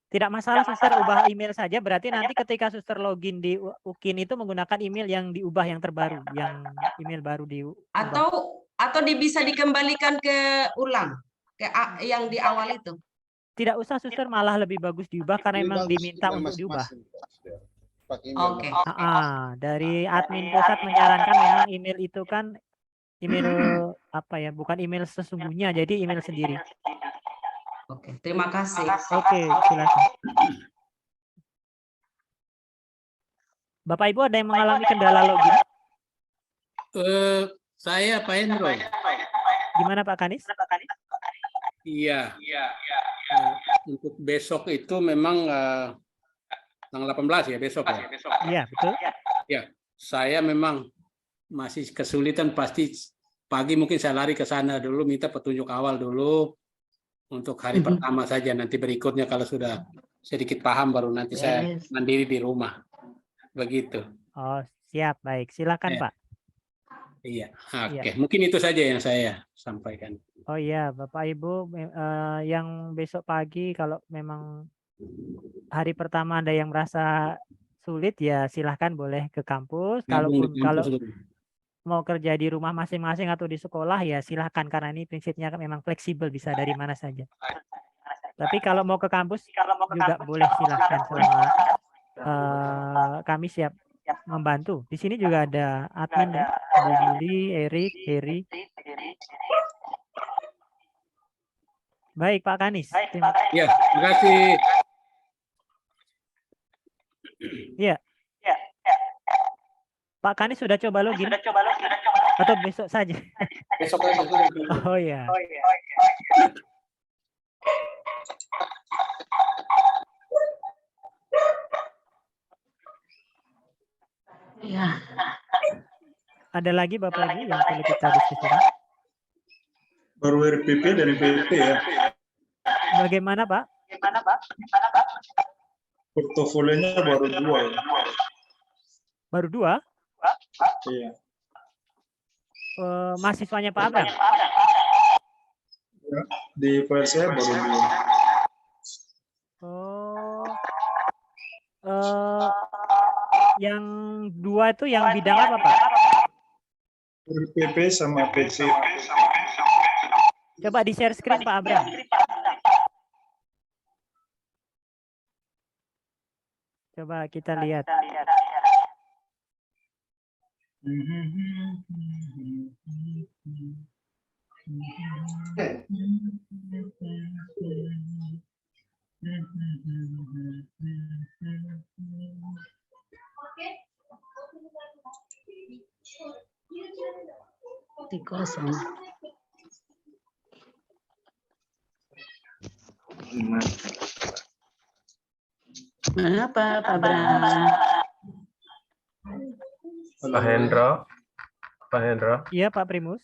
Tidak masalah suster, ubah email saja. Berarti nanti ketika suster login di UKIN itu menggunakan email yang diubah yang terbaru, yang email baru diubah. Atau bisa dikembalikan ke ulang, ke yang di awal itu. Tidak usah suster, malah lebih bagus diubah karena Lebih memang bagus diminta email untuk diubah. masing-masing. Pakai email. Oke. Dari admin pusat menyarankan memang email itu kan email apa ya, bukan email sesungguhnya, jadi email sendiri. Oke, terima kasih. Oke, silakan. Bapak Ibu ada yang mengalami kendala login? Saya Pak Hendro. Gimana Pak Kanis? Iya. Untuk besok itu memang tanggal 18 ya besok ya. Iya, betul. Ya, saya memang masih kesulitan, pasti pagi mungkin saya lari ke sana dulu minta petunjuk awal dulu untuk hari pertama saja, nanti berikutnya kalau sudah sedikit paham baru nanti saya mandiri di rumah. Begitu. Oh, siap, baik. Silakan Pak. Iya, oke. Mungkin itu saja yang saya sampaikan. Oh iya, Bapak Ibu yang besok pagi kalau memang hari pertama ada yang merasa sulit ya silahkan boleh ke kampus. Kalaupun kalau mau kerja di rumah masing-masing atau di sekolah ya silahkan karena ini prinsipnya memang fleksibel, bisa dari mana saja. Tapi kalau mau ke kampus juga boleh silahkan, selama kami siap membantu. Di sini juga ada admin ya, Bu Yuli, Erik, Heri. Baik Pak Kanis. Ya, terima kasih. Iya. Pak Kanis sudah coba login? Atau besok saja? Besok aja sudah. Oh ya. Ya. Ada lagi Bapak Ibu yang perlu kita diskusikan? Baru RPP dan PP ya. Bagaimana Pak? Portofolionya baru 2 ya. Baru 2? Iya. Mahasiswanya Pak Abraham? Ya, di file saya baru 2. Oh. Yang 2 itu yang bidang apa Pak? RPP sama PP. Coba di share screen Pak Abraham. Coba kita lihat. Kosong. Kenapa Pak Bram? Pak Hendro, Iya Pak Primus.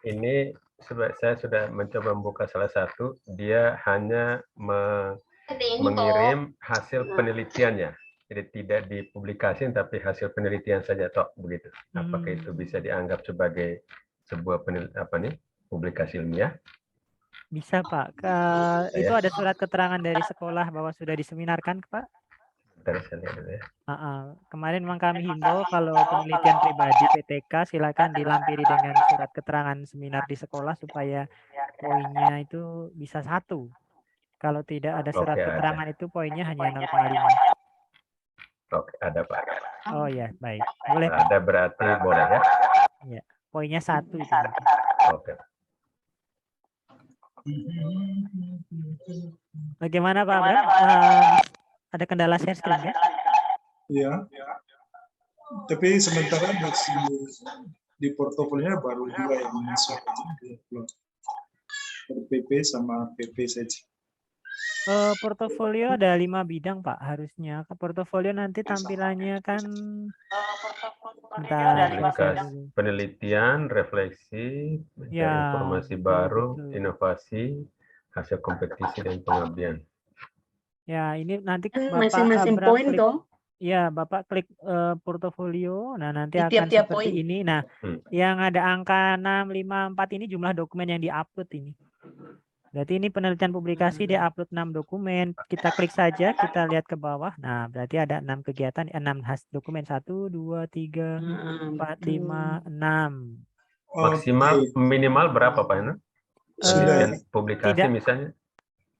ini saya sudah mencoba membuka salah satu, dia hanya mengirim hasil penelitiannya. Jadi tidak dipublikasi, tapi hasil penelitian saja, toh begitu. Apakah itu bisa dianggap sebagai sebuah publikasi ilmiah? Bisa Pak. Itu ada surat keterangan dari sekolah bahwa sudah diseminarkan Pak. Bentar, saya lihat dulu ya. Kemarin memang kami himbau kalau penelitian pribadi PTK silakan dilampiri dengan surat keterangan seminar di sekolah supaya poinnya itu bisa 1. Kalau tidak ada surat keterangan itu poinnya hanya 0,5. Oke, ada Pak. Oh ya, baik. Boleh Pak. Ada berarti boleh ya? Ya, poinnya 1 itu. Oke. Bagaimana Pak Abraham? Ada kendala share screen ya? Iya. Tapi sementara di portofolionya baru 2 yang masuk. RPP sama PP saja. Portofolio ada 5 bidang Pak harusnya. Ke portofolio nanti tampilannya kan penelitian, refleksi, mencari informasi baru, inovasi, hasil kompetisi dan pengabdian. Ya, ini nanti Masing-masing poin dong. Ya, Bapak klik portofolio. Nah, nanti akan seperti ini. Nah, yang ada angka 654 ini jumlah dokumen yang diupload ini. Berarti ini penelitian publikasi dia upload 6 dokumen. Kita klik saja, kita lihat ke bawah. Nah, berarti ada 6 kegiatan, 6 dokumen. 1, 2, 3, 4, 5, 6. Maksimal minimal berapa Pak Hendro? Publikasi tidak, misalnya?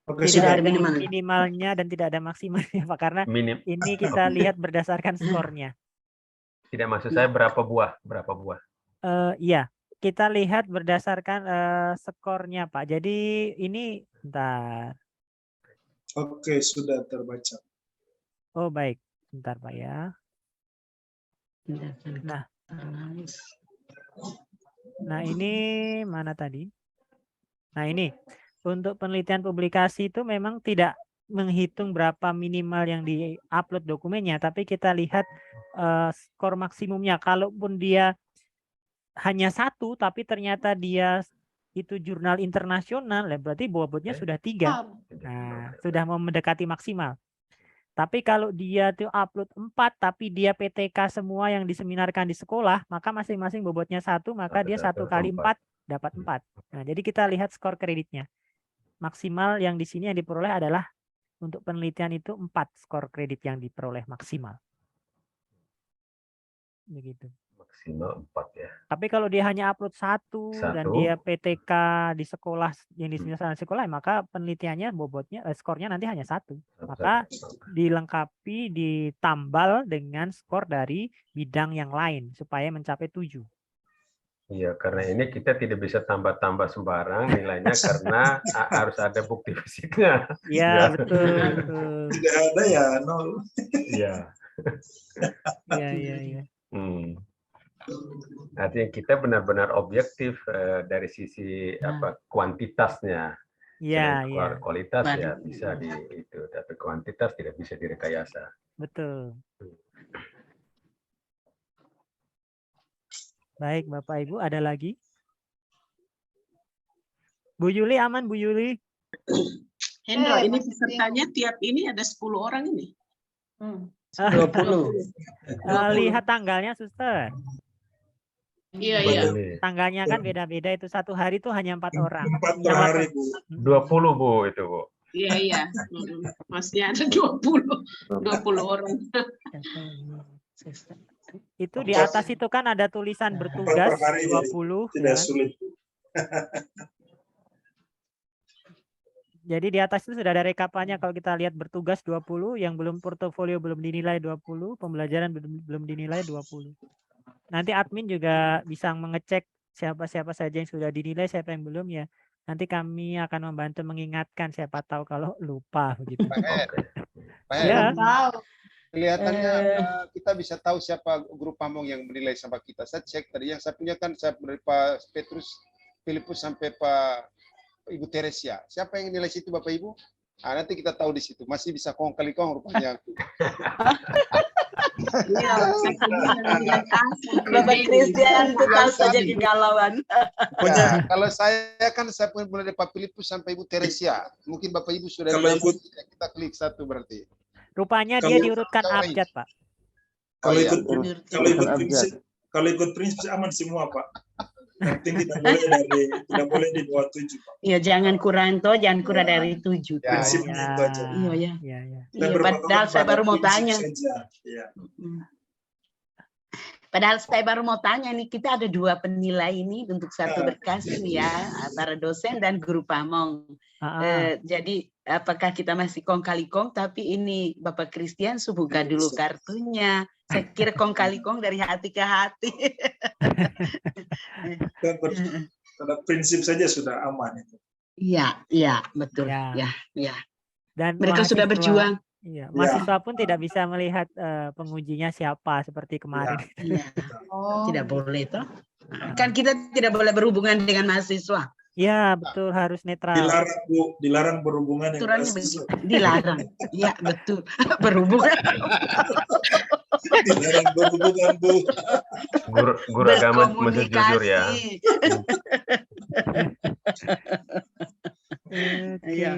Tidak ada minimalnya dan tidak ada maksimalnya Pak, karena ini kita lihat berdasarkan skornya. Tidak, maksud saya berapa buah? Iya. Kita lihat berdasarkan skornya Pak. Jadi ini bentar. Oke, sudah terbaca. Oh baik, bentar Pak ya. Nah ini mana tadi? Nah ini untuk penelitian publikasi itu memang tidak menghitung berapa minimal yang di-upload dokumennya, tapi kita lihat skor maksimumnya. Kalaupun dia hanya 1 tapi ternyata dia itu jurnal internasional, berarti bobotnya sudah 3. Nah, sudah mau mendekati maksimal. Tapi kalau dia tuh upload 4 tapi dia PTK semua yang diseminarkan di sekolah, maka masing-masing bobotnya 1, maka dia 1 kali 4 dapat 4. Nah, jadi kita lihat skor kreditnya. Maksimal yang di sini yang diperoleh adalah untuk penelitian itu 4 skor kredit yang diperoleh maksimal. Begitu. Maksimal 4 ya. Tapi kalau dia hanya upload 1 dan dia PTK di sekolah yang diseminarkan di sekolah, maka penelitiannya bobotnya skornya nanti hanya 1. Maka dilengkapi ditambal dengan skor dari bidang yang lain supaya mencapai 7. Iya, karena ini kita tidak bisa tambah-tambah sembarang nilainya karena harus ada bukti fisiknya. Iya, betul. Tidak ada ya 0. Iya. Iya. Artinya kita benar-benar objektif dari sisi kuantitasnya. Iya, Selain iya. kualitas ya bisa di itu, tapi kuantitas tidak bisa direkayasa. Betul. Baik, Bapak Ibu, ada lagi? Bu Yuli aman, Bu Yuli? Hendro, ini pesertanya tiap ini ada 10 orang ini. 20. Lihat tanggalnya, Suster. Iya, iya. Tanggalnya kan beda-beda, itu satu hari itu hanya 4 orang. 4 per hari, Bu. 20 Bu itu Bu. Iya, iya. Masnya ada 20 orang. Itu di atas itu kan ada tulisan bertugas 20. Tidak Ya. sulit. Jadi di atas itu sudah ada rekapannya, kalau kita lihat bertugas 20, yang belum portofolio belum dinilai 20, pembelajaran belum dinilai 20. Nanti admin juga bisa mengecek siapa-siapa saja yang sudah dinilai, siapa yang belum ya. Nanti kami akan membantu mengingatkan, siapa tahu kalau lupa begitu. Pak Ya. Kelihatannya kita bisa tahu siapa guru pamong yang menilai sama kita. Saya cek tadi yang saya punya kan saya dari Pak Petrus Filipus sampai Pak Ibu Teresia. Siapa yang nilai situ Bapak Ibu? Ah, nanti kita tahu di situ. Masih bisa kong kali kong rupanya. Bapak Christian tetap saja kegalauan. Ya, kalau saya kan saya punya mulai dari Pak Filipus sampai Ibu Teresia. Mungkin Bapak Ibu sudah Kalau lihat, ikut- kita klik satu berarti. Rupanya dia Kalau- diurutkan abjad, Pak. Kalau iya. ikut prinsip aman semua, Pak. Yang penting kita tidak boleh di bawah 7, Pak. Ya jangan kurang dari 7. Ya, Prinsipnya ya. itu aja. Iya, ya. Iya, iya. Kita Iya, berpatokan padahal saya pada baru mau prinsip tanya. saja. Ya. Padahal saya baru mau tanya nih, kita ada 2 penilai ini untuk satu berkas ini ya, antara dosen dan guru pamong. Jadi apakah kita masih kong kali kong, tapi ini Bapak Christian buka dulu kartunya. Saya kira kong kali kong dari hati ke hati. Pada prinsip saja sudah aman itu. Iya, iya, betul. Ya. Ya, ya. Dan Mereka sudah mahasiswa- berjuang. Iya, mahasiswa pun tidak bisa melihat pengujinya siapa seperti kemarin. Iya. Tidak boleh toh. Kan kita tidak boleh berhubungan dengan mahasiswa. Iya, betul, harus netral. Dilarang, Bu. Dilarang berhubungan dengan Aturannya mahasiswa. begitu. Dilarang. Iya, betul. Berhubungan. Dilarang berhubungan, Bu. Guru agama mesti jujur ya. Oke. Iya.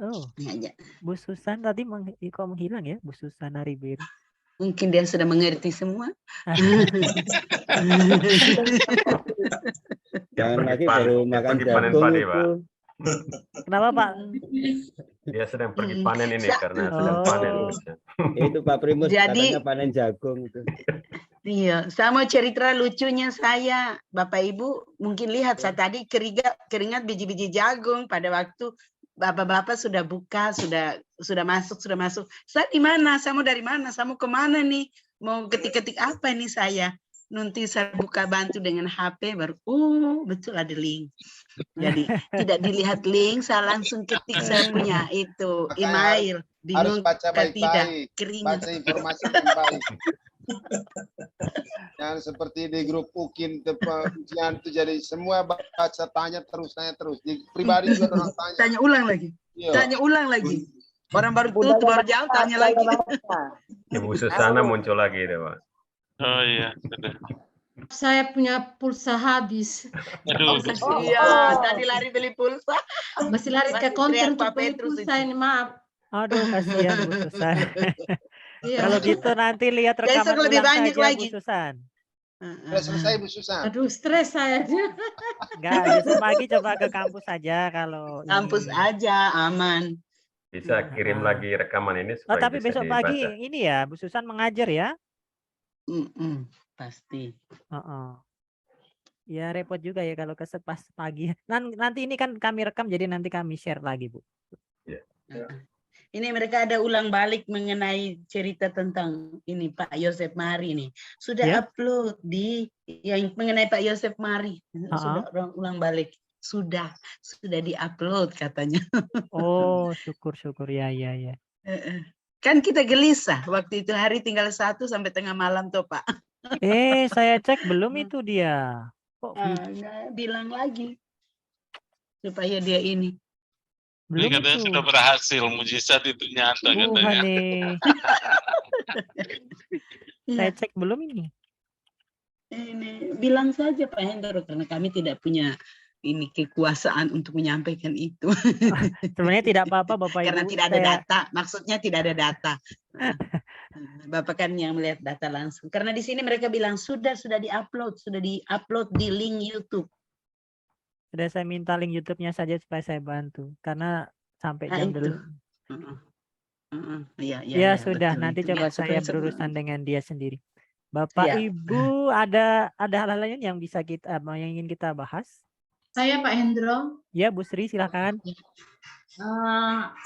Oh, Iya. Bu Susan tadi kok menghilang ya, Bu Susan Aribir. Mungkin dia sudah mengerti semua. Jangan lagi panen, baru dia makan pergi panen jagung padi, itu. Pak. Kenapa, Pak? Dia sedang pergi panen ini karena sedang Oh. panen. Itu Pak Primus Jadi- katanya panen jagung itu. Iya, sama cerita lucunya saya, Bapak Ibu mungkin lihat saya tadi keringat biji-biji jagung pada waktu bapak-bapak sudah buka, sudah masuk. Saya di mana? Saya mau dari mana? Saya mau kemana nih? Mau ketik-ketik apa ini saya? Nanti saya buka bantu dengan HP baru, betul ada link. Jadi tidak dilihat link, saya langsung ketik saya punya itu Makanya email. Harus Bingung baca tidak baik-baik. keringat. Baca informasi yang baik. Jangan seperti di grup UKIN ujian itu jadi semua baca tanya terus. Di pribadi juga orang tanya. Tanya ulang lagi. Iya. Tanya ulang lagi. Orang baru tutup, baru jauh, tanya lagi. Ibu Susana muncul lagi itu, Pak. Oh iya, sudah. Saya punya pulsa habis. Aduh, Iya, tadi lari beli pulsa. Masih lari ke Masih konter teriak untuk Pak beli Petrus pulsa ini, maaf. Aduh, kasihan Bu Susan. Iya. Kalau gitu nanti lihat Besok rekaman lebih ulang banyak saja, lagi. Bu Susan. Sudah selesai Bu Susan. Aduh, stres saya. Enggak, besok pagi coba ke kampus saja kalau Kampus ini. aja aman. Bisa kirim lagi rekaman ini Oh, supaya tapi bisa besok pagi dibaca. ini ya, Bu Susan mengajar ya? Pasti. Heeh. Ya repot juga ya kalau pas pagi. Nanti ini kan kami rekam jadi nanti kami share lagi, Bu. Ini mereka ada ulang balik mengenai cerita tentang ini Pak Yosef Mari nih. Sudah Ya. upload di yang mengenai Pak Yosef Mari. Sudah ulang balik. Sudah di-upload katanya. Oh, syukur ya. Kan kita gelisah waktu itu hari tinggal 1 sampai tengah malam tuh Pak. Saya cek belum itu dia. Kok Nggak bilang lagi supaya dia ini. Ini belum katanya itu? sudah berhasil, mujizat itu nyata Bukan katanya. nih. Saya Iya, cek belum ini. ini bilang saja Pak Hendro karena kami tidak punya ini kekuasaan untuk menyampaikan itu. Sebenarnya tidak apa-apa Bapak Karena Ibu. tidak ada Saya data, maksudnya tidak ada data. Bapak kan yang melihat data langsung. Karena di sini mereka bilang sudah diupload di link YouTube. sudah saya minta link YouTube-nya saja supaya saya bantu karena sampai Nah, jam itu. dulu. Iya, Ya sudah, nanti itu. coba Ya, saya supaya berurusan dengan dia sendiri. Bapak Ya. Ibu ada hal lain yang bisa kita yang ingin kita bahas? Saya Pak Hendro, Ya Bu Sri silakan.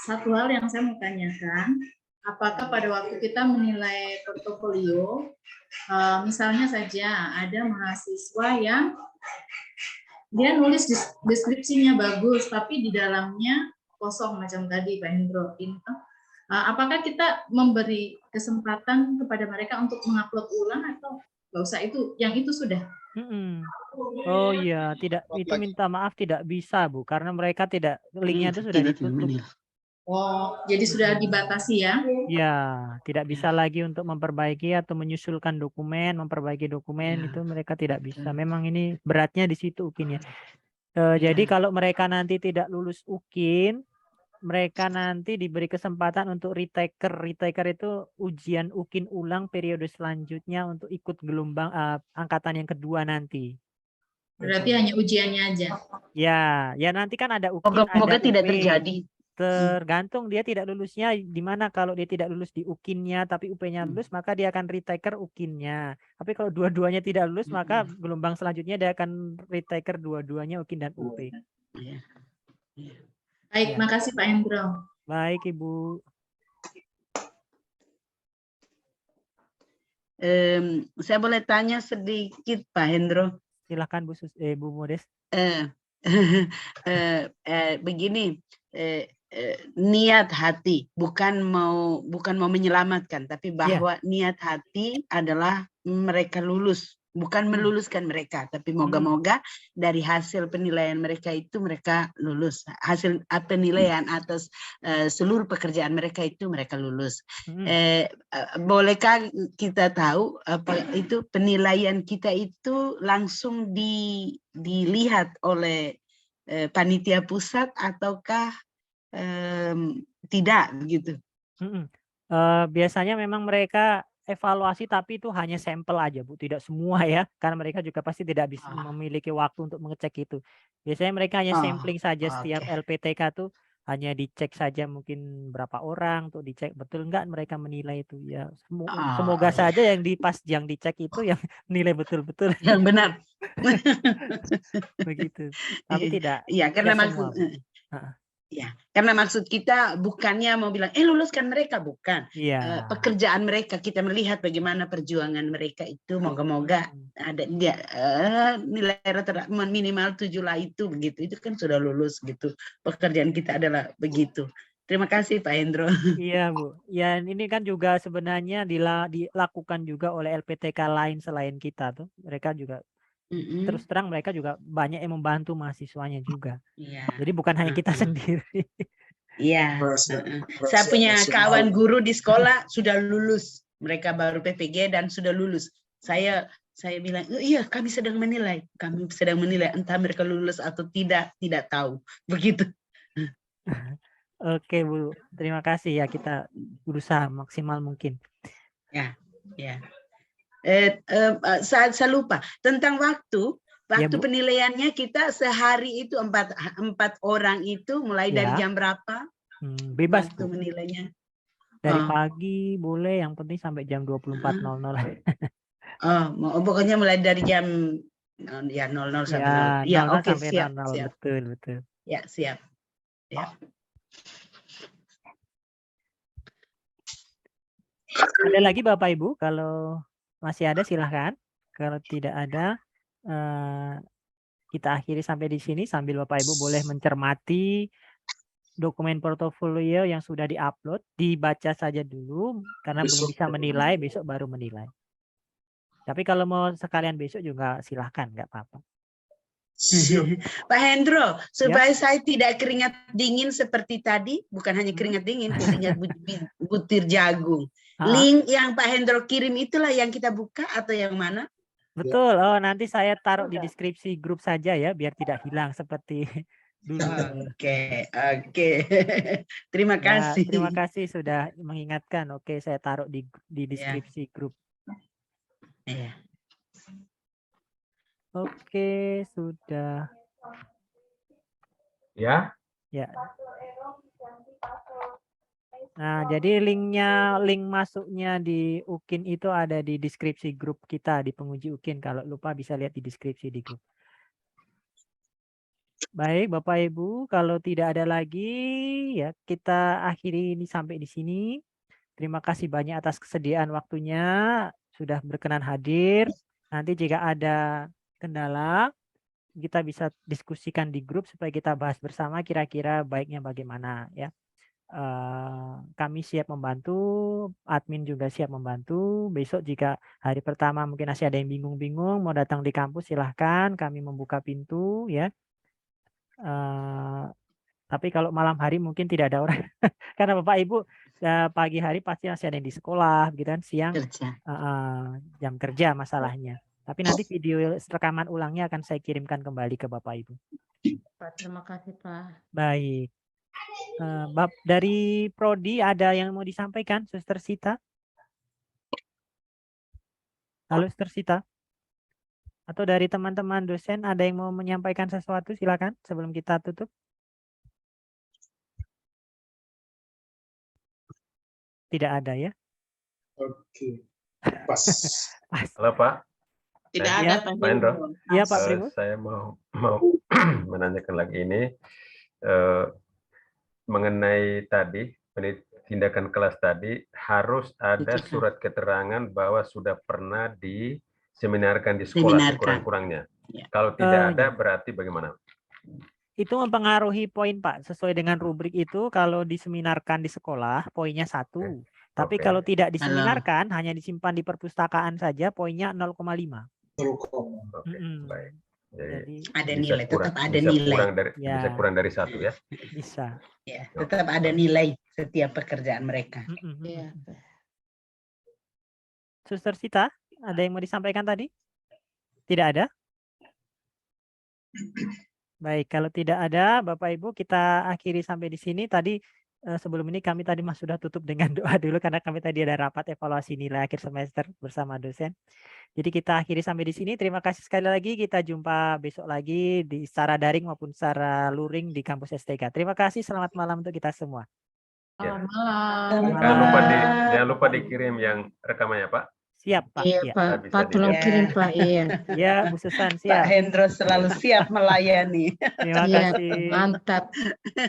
satu hal yang saya mau tanyakan, apakah pada waktu kita menilai portofolio, misalnya saja ada mahasiswa yang dia nulis deskripsinya bagus, tapi di dalamnya kosong macam tadi Pak Hendro. Apakah kita memberi kesempatan kepada mereka untuk mengupload ulang atau nggak usah itu, yang itu sudah? Oh iya, tidak itu minta maaf tidak bisa Bu, karena mereka tidak linknya itu sudah ditutup. Oh, jadi sudah dibatasi ya? Ya, tidak bisa lagi untuk memperbaiki atau menyusulkan dokumen, memperbaiki dokumen itu mereka tidak bisa. Memang ini beratnya di situ UKIN ya. Jadi kalau mereka nanti tidak lulus UKIN, mereka nanti diberi kesempatan untuk retaker. Retaker itu ujian UKIN ulang periode selanjutnya untuk ikut gelombang angkatan yang kedua nanti. Berarti hanya ujiannya aja. Ya nanti kan ada UKIN, Moga-moga ada tidak UP. terjadi. Tergantung dia tidak lulusnya di mana. Kalau dia tidak lulus di UKIN-nya tapi UP-nya lulus, maka dia akan retaker UKIN-nya. Tapi kalau dua-duanya tidak lulus, maka gelombang selanjutnya dia akan retaker dua-duanya UKIN dan UP. Baik, makasih Pak Hendro. Baik Ibu. Saya boleh tanya sedikit Pak Hendro? Silakan Bu Modes. Begini, niat hati bukan mau menyelamatkan, tapi bahwa niat hati adalah mereka lulus, bukan meluluskan mereka, tapi moga-moga dari hasil penilaian mereka itu mereka lulus. Hasil penilaian atas seluruh pekerjaan mereka itu mereka lulus. Bolehkah kita tahu apa itu penilaian kita itu langsung dilihat oleh panitia pusat ataukah tidak begitu? Biasanya memang mereka evaluasi tapi itu hanya sampel aja Bu, tidak semua ya, karena mereka juga pasti tidak bisa memiliki waktu untuk mengecek itu. Biasanya mereka hanya sampling saja setiap LPTK tuh hanya dicek saja mungkin berapa orang untuk dicek betul enggak mereka menilai itu ya. Semoga saja yang dicek itu yang nilai betul-betul. Yang benar. Begitu. Tapi tidak. Iya, karena semua, ya, karena maksud kita bukannya mau bilang luluskan mereka, bukan. Iya. Pekerjaan mereka kita melihat bagaimana perjuangan mereka itu, moga-moga ada dia nilai rata-rata minimal 7 lah itu begitu. Itu kan sudah lulus gitu. Pekerjaan kita adalah begitu. Terima kasih Pak Hendro. Iya Bu. Ya ini kan juga sebenarnya dilakukan juga oleh LPTK lain selain kita tuh. Mereka juga terus terang mereka juga banyak yang membantu mahasiswanya juga. Jadi bukan hanya kita sendiri. Iya. Saya punya kawan guru di sekolah sudah lulus. Mereka baru PPG dan sudah lulus. Saya bilang, iya kami sedang menilai. Entah mereka lulus atau tidak tahu. Begitu. Oke Bu, terima kasih ya, kita berusaha maksimal mungkin. Ya. Saya lupa tentang waktu penilaiannya kita sehari itu 4 orang itu mulai dari jam berapa? Bebas waktu menilainya. Dari pagi boleh, yang penting sampai jam 24.00. Pokoknya mulai dari jam 00 sampai 0. Ya, oke, siap. Betul. Ya, siap. Ya. Ada lagi Bapak Ibu, kalau masih ada silahkan. Kalau tidak ada, kita akhiri sampai di sini sambil Bapak Ibu boleh mencermati dokumen portofolio yang sudah diupload, dibaca saja dulu karena belum bisa menilai, besok baru menilai. Tapi kalau mau sekalian besok juga silahkan, nggak apa-apa. Pak Hendro, supaya saya tidak keringat dingin seperti tadi, bukan hanya keringat dingin, keringat butir jagung. Link yang Pak Hendro kirim itulah yang kita buka atau yang mana? Betul. Oh, nanti saya taruh di deskripsi grup saja ya, biar tidak hilang seperti dulu. Oke. Terima kasih. Terima kasih sudah mengingatkan. Oke, saya taruh di deskripsi grup. Iya. Oke, sudah. Ya. Ya. Nah, jadi link masuknya di UKIN itu ada di deskripsi grup kita di penguji UKIN. Kalau lupa bisa lihat di deskripsi di grup. Baik, Bapak Ibu, kalau tidak ada lagi ya kita akhiri ini sampai di sini. Terima kasih banyak atas kesediaan waktunya, sudah berkenan hadir. Nanti jika ada kendala, kita bisa diskusikan di grup supaya kita bahas bersama kira-kira baiknya bagaimana ya. Kami siap membantu, admin juga siap membantu. Besok jika hari pertama mungkin masih ada yang bingung-bingung mau datang di kampus, silahkan, kami membuka pintu ya. Tapi kalau malam hari mungkin tidak ada orang karena Bapak Ibu pagi hari pasti masih ada yang di sekolah gitu kan, siang jam kerja masalahnya. Tapi nanti video rekaman ulangnya akan saya kirimkan kembali ke Bapak Ibu. Pak, terima kasih Pak. Baik. Dari Prodi ada yang mau disampaikan, Suster Sita? Halo, Suster Sita? Atau dari teman-teman dosen ada yang mau menyampaikan sesuatu, silakan sebelum kita tutup. Tidak ada ya? Oke. Pas. Halo Pak. Tidak ada Pak Hendro. Iya Pak Primus. Saya mau menanyakan lagi ini mengenai tadi tindakan kelas tadi harus ada surat keterangan bahwa sudah pernah diseminarkan di sekolah sekurang-kurangnya. Kalau tidak ada berarti bagaimana? Itu mempengaruhi poin Pak. Sesuai dengan rubrik itu kalau diseminarkan di sekolah poinnya 1. Tapi kalau tidak diseminarkan hanya disimpan di perpustakaan saja poinnya 0,5. Baik. Jadi ada nilai, tetap ada nilai. Bisa kurang dari 1 ya? Bisa. Ya, tetap ada nilai setiap pekerjaan mereka. Suster Sita, ada yang mau disampaikan tadi? Tidak ada? Baik, kalau tidak ada, Bapak Ibu kita akhiri sampai di sini. Tadi sebelum ini kami tadi sudah tutup dengan doa dulu karena kami tadi ada rapat evaluasi nilai akhir semester bersama dosen. Jadi kita akhiri sampai di sini. Terima kasih sekali lagi. Kita jumpa besok lagi di secara daring maupun secara luring di kampus STK. Terima kasih. Selamat malam untuk kita semua. Selamat malam. Jangan lupa dikirim yang rekamannya Pak. Siap Pak. Iya Pak. Pak tolong kirim Pak. Iya. Ya Bu Susan siap. Pak Hendro selalu siap melayani. Terima kasih. Mantap.